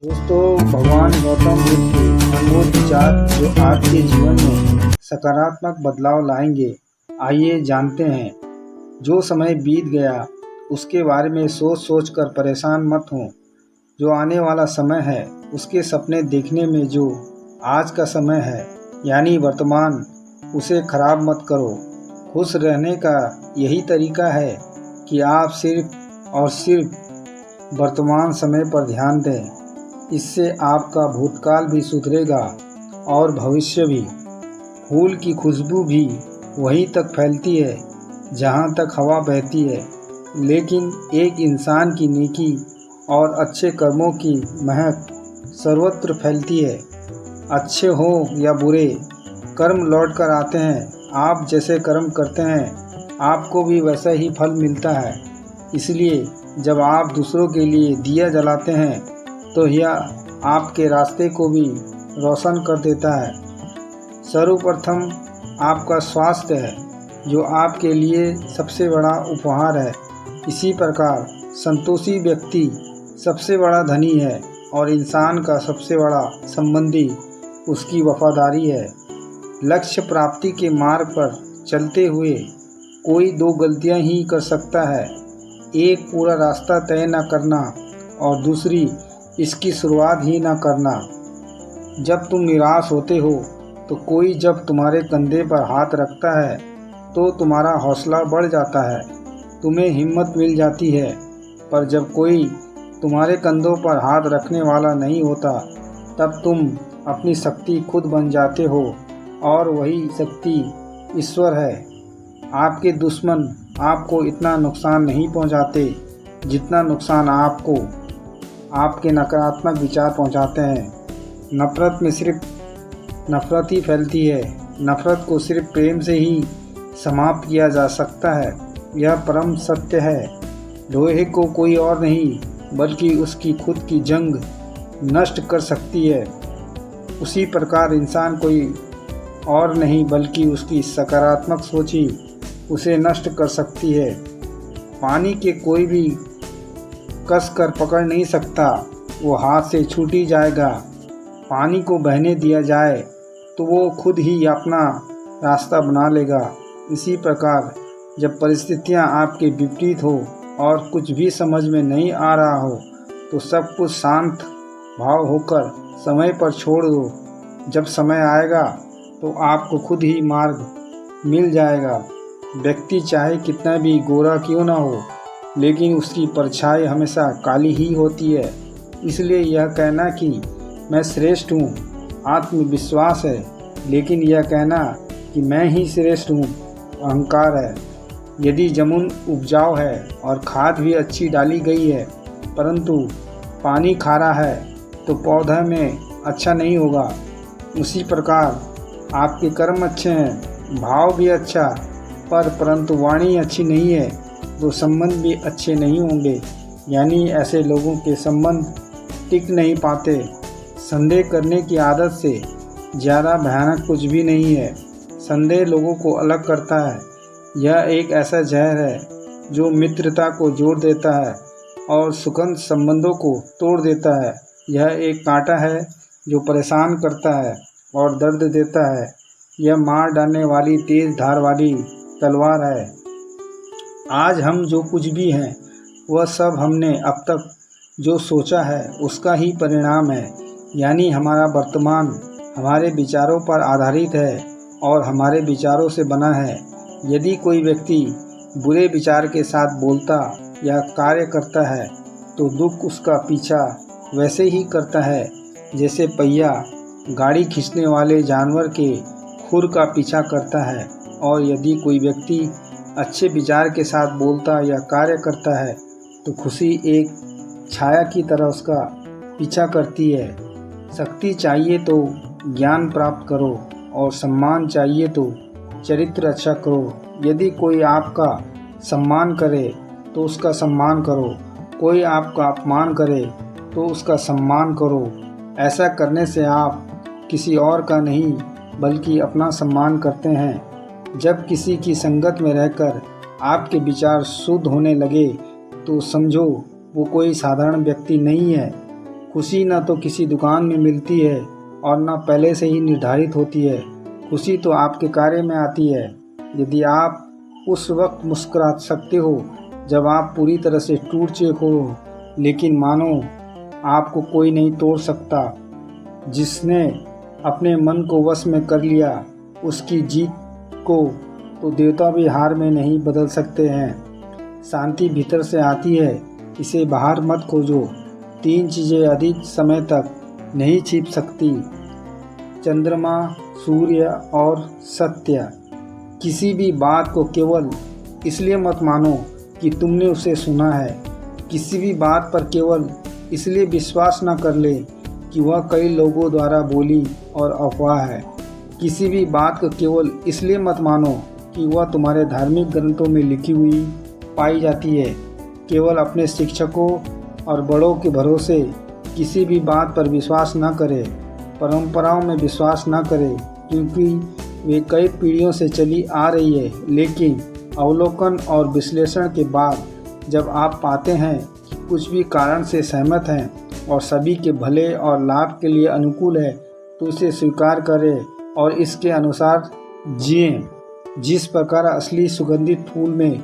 दोस्तों, भगवान गौतम बुद्ध के अनमोल विचार जो आपके जीवन में सकारात्मक बदलाव लाएंगे, आइए जानते हैं। जो समय बीत गया उसके बारे में सोच सोच कर परेशान मत हो। जो आने वाला समय है उसके सपने देखने में जो आज का समय है यानी वर्तमान, उसे खराब मत करो। खुश रहने का यही तरीका है कि आप सिर्फ और सिर्फ वर्तमान समय पर ध्यान दें। इससे आपका भूतकाल भी सुधरेगा और भविष्य भी। फूल की खुशबू भी वहीं तक फैलती है जहाँ तक हवा बहती है, लेकिन एक इंसान की नेकी और अच्छे कर्मों की महक सर्वत्र फैलती है। अच्छे हो या बुरे, कर्म लौट कर आते हैं। आप जैसे कर्म करते हैं आपको भी वैसा ही फल मिलता है। इसलिए जब आप दूसरों के लिए दिया जलाते हैं तो यह आपके रास्ते को भी रोशन कर देता है। सर्वप्रथम आपका स्वास्थ्य है जो आपके लिए सबसे बड़ा उपहार है। इसी प्रकार संतोषी व्यक्ति सबसे बड़ा धनी है और इंसान का सबसे बड़ा संबंधी उसकी वफादारी है। लक्ष्य प्राप्ति के मार्ग पर चलते हुए कोई दो गलतियां ही कर सकता है। एक पूरा रास्ता तय न करना और दूसरी इसकी शुरुआत ही ना करना। जब तुम निराश होते हो तो कोई जब तुम्हारे कंधे पर हाथ रखता है तो तुम्हारा हौसला बढ़ जाता है, तुम्हें हिम्मत मिल जाती है। पर जब कोई तुम्हारे कंधों पर हाथ रखने वाला नहीं होता तब तुम अपनी शक्ति खुद बन जाते हो और वही शक्ति ईश्वर है। आपके दुश्मन आपको इतना नुकसान नहीं पहुंचाते जितना नुकसान आपको आपके नकारात्मक विचार पहुंचाते हैं। नफ़रत में सिर्फ नफ़रत ही फैलती है। नफ़रत को सिर्फ प्रेम से ही समाप्त किया जा सकता है। यह परम सत्य है। लोहे को कोई और नहीं बल्कि उसकी खुद की जंग नष्ट कर सकती है। उसी प्रकार इंसान कोई और नहीं बल्कि उसकी सकारात्मक सोच ही उसे नष्ट कर सकती है। पानी के कोई भी कस कर पकड़ नहीं सकता, वो हाथ से छूट ही जाएगा। पानी को बहने दिया जाए तो वो खुद ही अपना रास्ता बना लेगा। इसी प्रकार जब परिस्थितियां आपके विपरीत हो और कुछ भी समझ में नहीं आ रहा हो तो सब कुछ शांत भाव होकर समय पर छोड़ दो। जब समय आएगा तो आपको खुद ही मार्ग मिल जाएगा। व्यक्ति चाहे कितना भी गोरा क्यों ना हो, लेकिन उसकी परछाई हमेशा काली ही होती है। इसलिए यह कहना कि मैं श्रेष्ठ हूँ आत्मविश्वास है, लेकिन यह कहना कि मैं ही श्रेष्ठ हूँ अहंकार है। यदि जमीन उपजाऊ है और खाद भी अच्छी डाली गई है परंतु पानी खारा है तो पौधा में अच्छा नहीं होगा। उसी प्रकार आपके कर्म अच्छे हैं, भाव भी अच्छा, परंतु वाणी अच्छी नहीं है तो संबंध भी अच्छे नहीं होंगे। यानी ऐसे लोगों के संबंध टिक नहीं पाते। संदेह करने की आदत से ज़्यादा भयानक कुछ भी नहीं है। संदेह लोगों को अलग करता है। यह एक ऐसा जहर है जो मित्रता को जोड़ देता है और सुगंध संबंधों को तोड़ देता है। यह एक कांटा है जो परेशान करता है और दर्द देता है। यह मार डालने वाली तेज धार वाली तलवार है। आज हम जो कुछ भी हैं वह सब हमने अब तक जो सोचा है उसका ही परिणाम है। यानी हमारा वर्तमान हमारे विचारों पर आधारित है और हमारे विचारों से बना है। यदि कोई व्यक्ति बुरे विचार के साथ बोलता या कार्य करता है तो दुख उसका पीछा वैसे ही करता है जैसे पहिया गाड़ी खींचने वाले जानवर के खुर का पीछा करता है। और यदि कोई व्यक्ति अच्छे विचार के साथ बोलता या कार्य करता है तो खुशी एक छाया की तरह उसका पीछा करती है। शक्ति चाहिए तो ज्ञान प्राप्त करो और सम्मान चाहिए तो चरित्र अच्छा करो। यदि कोई आपका सम्मान करे तो उसका सम्मान करो, कोई आपका अपमान करे तो उसका सम्मान करो। ऐसा करने से आप किसी और का नहीं बल्कि अपना सम्मान करते हैं। जब किसी की संगत में रहकर आपके विचार शुद्ध होने लगे तो समझो वो कोई साधारण व्यक्ति नहीं है। खुशी न तो किसी दुकान में मिलती है और न पहले से ही निर्धारित होती है। खुशी तो आपके कार्य में आती है। यदि आप उस वक्त मुस्कुरा सकते हो जब आप पूरी तरह से टूट चुके हो, लेकिन मानो आपको कोई नहीं तोड़ सकता। जिसने अपने मन को वश में कर लिया उसकी जीत को तो देवता भी हार में नहीं बदल सकते हैं। शांति भीतर से आती है, इसे बाहर मत खोजो। 3 चीज़ें अधिक समय तक नहीं छिप सकती: चंद्रमा, सूर्य और सत्य। किसी भी बात को केवल इसलिए मत मानो कि तुमने उसे सुना है। किसी भी बात पर केवल इसलिए विश्वास न कर ले कि वह कई लोगों द्वारा बोली और अफवाह है। किसी भी बात को केवल इसलिए मत मानो कि वह तुम्हारे धार्मिक ग्रंथों में लिखी हुई पाई जाती है। केवल अपने शिक्षकों और बड़ों के भरोसे किसी भी बात पर विश्वास न करें। परंपराओं में विश्वास न करें क्योंकि वे कई पीढ़ियों से चली आ रही है, लेकिन अवलोकन और विश्लेषण के बाद जब आप पाते हैं कि कुछ भी कारण से सहमत हैं और सभी के भले और लाभ के लिए अनुकूल है, तो उसे स्वीकार करें और इसके अनुसार जिएं। जिस प्रकार असली सुगंधित फूल में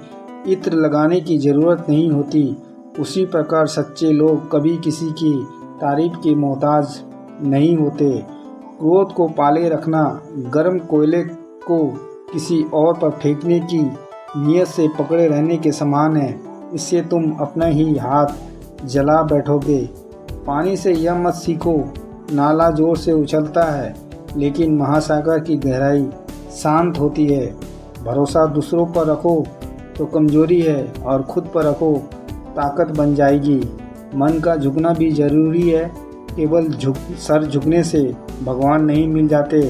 इत्र लगाने की ज़रूरत नहीं होती, उसी प्रकार सच्चे लोग कभी किसी की तारीफ के मोहताज नहीं होते। क्रोध को पाले रखना गर्म कोयले को किसी और पर फेंकने की नियत से पकड़े रहने के समान है। इससे तुम अपना ही हाथ जला बैठोगे। पानी से यह मत सीखो, नाला जोर से उछलता है लेकिन महासागर की गहराई शांत होती है। भरोसा दूसरों पर रखो तो कमजोरी है और खुद पर रखो ताकत बन जाएगी। मन का झुकना भी जरूरी है, केवल सर झुकने से भगवान नहीं मिल जाते।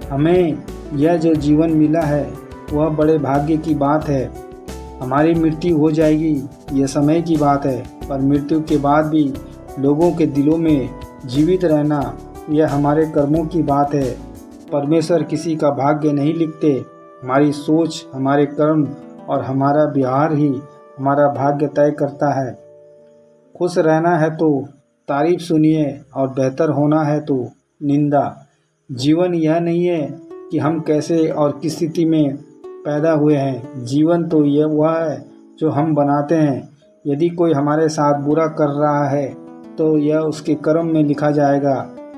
हमें यह जो जीवन मिला है वह बड़े भाग्य की बात है। हमारी मृत्यु हो जाएगी, यह समय की बात है, पर मृत्यु के बाद भी लोगों के दिलों में जीवित रहना यह हमारे कर्मों की बात है। परमेश्वर किसी का भाग्य नहीं लिखते, हमारी सोच, हमारे कर्म और हमारा व्यवहार ही हमारा भाग्य तय करता है। खुश रहना है तो तारीफ सुनिए और बेहतर होना है तो निंदा। जीवन यह नहीं है कि हम कैसे और किस स्थिति में पैदा हुए हैं। जीवन तो यह हुआ है जो हम बनाते हैं। यदि कोई हमारे साथ बुरा कर रहा है तो यह उसके कर्म में लिखा जाएगा।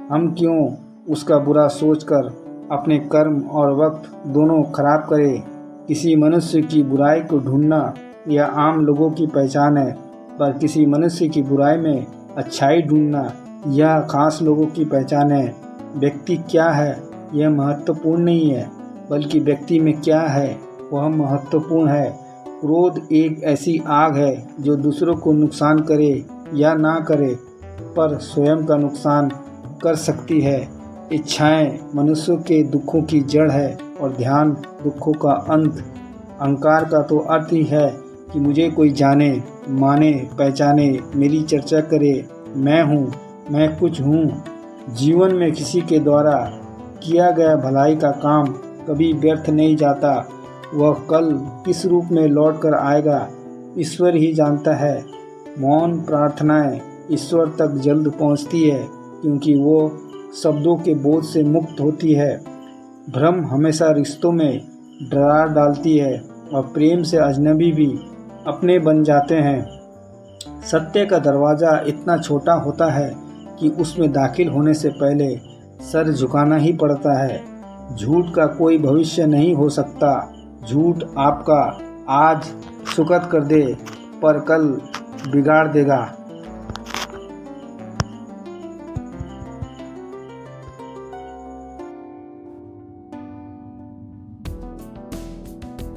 हम क्यों उसका बुरा सोचकर अपने कर्म और वक्त दोनों खराब करें। किसी मनुष्य की बुराई को ढूंढना यह आम लोगों की पहचान है, पर किसी मनुष्य की बुराई में अच्छाई ढूंढना यह खास लोगों की पहचान है। व्यक्ति क्या है यह महत्वपूर्ण नहीं है, बल्कि व्यक्ति में क्या है वह महत्वपूर्ण है। क्रोध एक ऐसी आग है जो दूसरों को नुकसान करे या ना करे पर स्वयं का नुकसान कर सकती है। इच्छाएं मनुष्यों के दुखों की जड़ है और ध्यान दुखों का अंत। अहंकार का तो अर्थ ही है कि मुझे कोई जाने, माने, पहचाने, मेरी चर्चा करे, मैं हूँ, मैं कुछ हूँ। जीवन में किसी के द्वारा किया गया भलाई का काम कभी व्यर्थ नहीं जाता। वह कल किस रूप में लौट कर आएगा ईश्वर ही जानता है। मौन प्रार्थनाएं ईश्वर तक जल्द पहुँचती है क्योंकि वो शब्दों के बोझ से मुक्त होती है। भ्रम हमेशा रिश्तों में दरार डालती है और प्रेम से अजनबी भी अपने बन जाते हैं। सत्य का दरवाज़ा इतना छोटा होता है कि उसमें दाखिल होने से पहले सर झुकाना ही पड़ता है। झूठ का कोई भविष्य नहीं हो सकता। झूठ आपका आज सुखद कर दे पर कल बिगाड़ देगा।